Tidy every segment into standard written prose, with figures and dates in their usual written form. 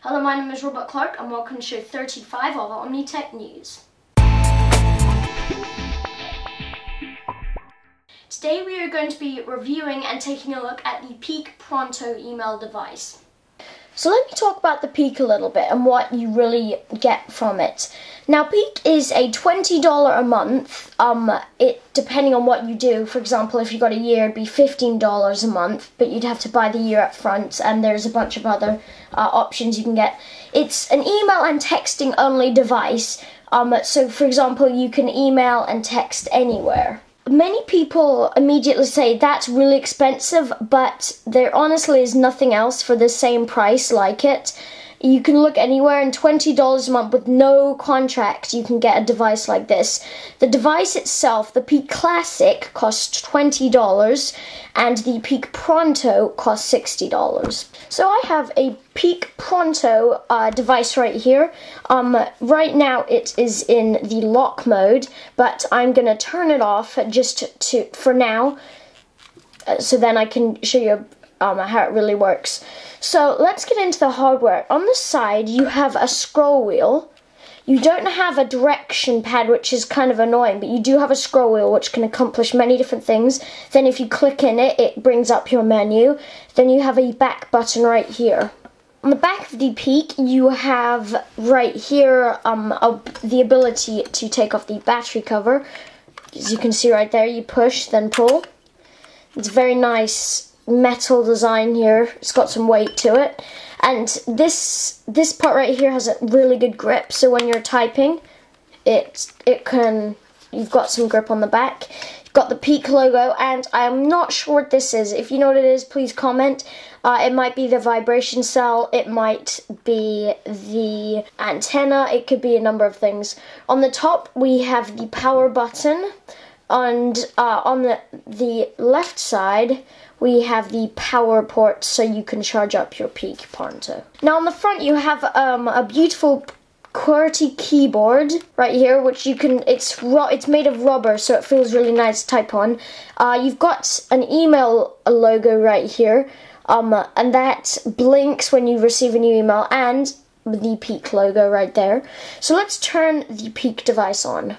Hello, my name is Robert Clark and welcome to show 35 of OmniTech News. Today we are going to be reviewing and taking a look at the Peak Pronto email device. So let me talk about the Peak a little bit and what you really get from it. Now, Peak is a $20 a month, depending on what you do. For example, if you got a year, it'd be $15 a month, but you'd have to buy the year up front, and there's a bunch of other options you can get. It's an email and texting only device, so for example, you can email and text anywhere. Many people immediately say that's really expensive, but there honestly is nothing else for the same price like it. You can look anywhere, and $20 a month with no contract, you can get a device like this. The device itself, the Peak Classic, costs $20, and the Peak Pronto costs $60. So I have a Peak Pronto device right here. Right now it is in the lock mode, but I'm going to turn it off for now, so then I can show you how it really works. So let's get into the hardware. On the side you have a scroll wheel. You don't have a direction pad, which is kind of annoying, but you do have a scroll wheel which can accomplish many different things. Then if you click in it, it brings up your menu. Then you have a back button right here. On the back of the Peak, you have right here the ability to take off the battery cover. As you can see right there, you push, then pull. It's very nice metal design here. It's got some weight to it, and this part right here has a really good grip, so when you're typing you've got some grip on the back. You've got the Peak logo, and I'm not sure what this is. If you know what it is, please comment. It might be the vibration cell, it might be the antenna, it could be a number of things. On the top we have the power button, and on the left side we have the power port, so you can charge up your Peak Pronto. Now on the front you have a beautiful QWERTY keyboard right here, which you can, it's made of rubber, so it feels really nice to type on. You've got an email logo right here, and that blinks when you receive a new email, and the Peak logo right there. So let's turn the Peak device on.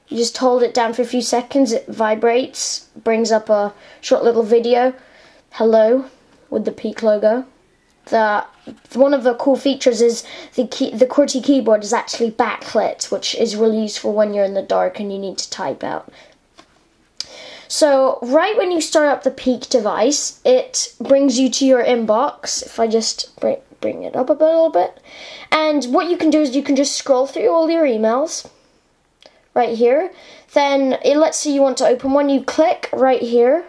You just hold it down for a few seconds, it vibrates, brings up a short little video, hello, with the Peak logo. One of the cool features is the QWERTY keyboard is actually backlit, which is really useful when you're in the dark and you need to type out. So right when you start up the Peak device, it brings you to your inbox. If I just bring it up a little bit, and what you can do is you can just scroll through all your emails right here. Then let's say you want to open one, you click right here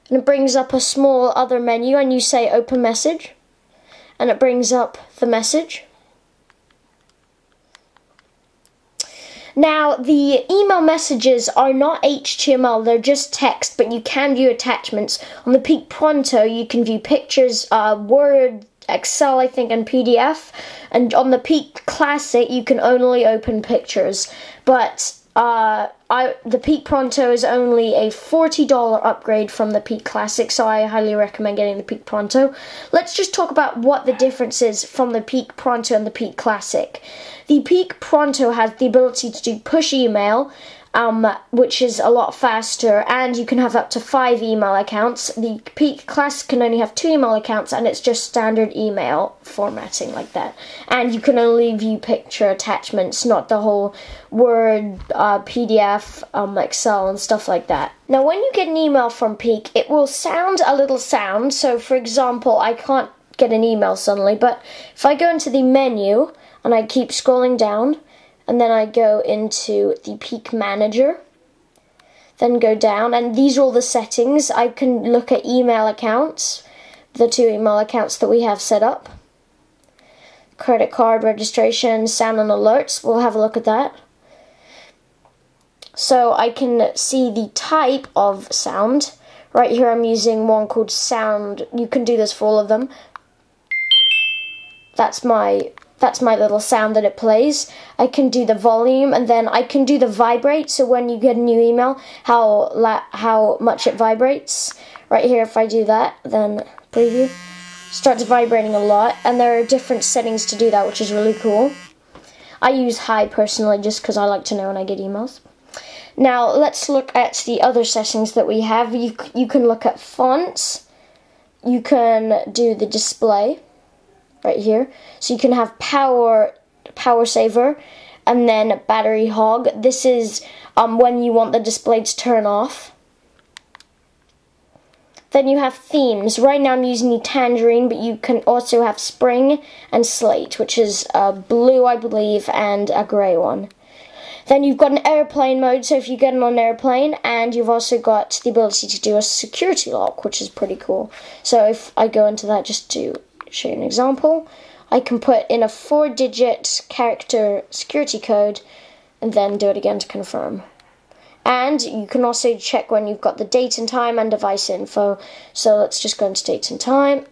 and it brings up a small other menu, and you say open message, and it brings up the message. Now the email messages are not HTML, they're just text, but you can view attachments. On the Peak Pronto you can view pictures, Word, Excel, I think, and PDF, and on the Peak Classic you can only open pictures. But the Peak Pronto is only a $40 upgrade from the Peak Classic, so I highly recommend getting the Peak Pronto. Let's just talk about what the difference is from the Peak Pronto and the Peak Classic. The Peak Pronto has the ability to do push email, which is a lot faster, and you can have up to 5 email accounts. The Peak Classic can only have 2 email accounts, and it's just standard email formatting like that. And you can only view picture attachments, not the whole Word, PDF, Excel, and stuff like that. Now when you get an email from Peak, it will sound a little sound. So for example, I can't get an email suddenly, but if I go into the menu and I keep scrolling down, and then I go into the Peak Manager, then go down, and these are all the settings. I can look at email accounts, the 2 email accounts that we have set up. Credit card registration, sound and alerts, we'll have a look at that. So I can see the type of sound. Right here I'm using one called sound. You can do this for all of them. That's my little sound that it plays. I can do the volume, and then I can do the vibrate, so when you get a new email, how much it vibrates. Right here, if I do that, then preview, starts vibrating a lot, and there are different settings to do that, which is really cool. I use high personally just because I like to know when I get emails. Now let's look at the other settings that we have. You can look at fonts. You can do the display right here. So you can have power saver, and then battery hog. This is when you want the display to turn off. Then you have themes. Right now I'm using the tangerine, but you can also have spring and slate, which is blue, I believe, and a grey one. Then you've got an airplane mode, so if you get on an airplane, and you've also got the ability to do a security lock, which is pretty cool. So if I go into that just to show you an example, I can put in a 4-digit character security code and then do it again to confirm. And you can also check when you've got the date and time and device info. So let's just go into date and time.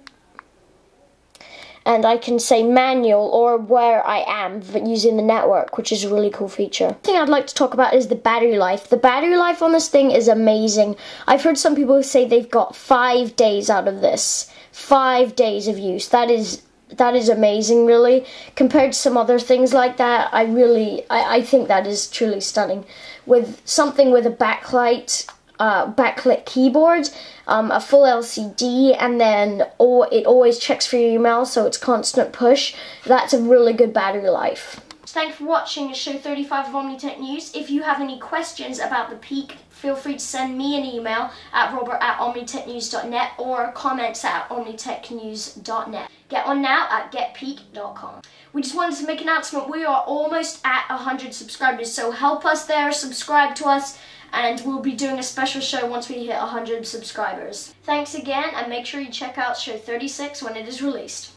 And I can say manual or where I am using the network, which is a really cool feature. The thing I'd like to talk about is the battery life. The battery life on this thing is amazing. I've heard some people say they've got 5 days out of this. 5 days of use. That is amazing, really. Compared to some other things like that, I think that is truly stunning. With something with a backlit keyboard, a full LCD, and then it always checks for your email, so it's constant push. That's a really good battery life. Thanks for watching show 35 of Omnitech News. If you have any questions about the Peak, feel free to send me an email at robert@omnitechnews.net or comments@omnitechnews.net. Get on now at getpeak.com. We just wanted to make an announcement. We are almost at 100 subscribers, so help us there, subscribe to us, and we'll be doing a special show once we hit 100 subscribers. Thanks again, and make sure you check out show 36 when it is released.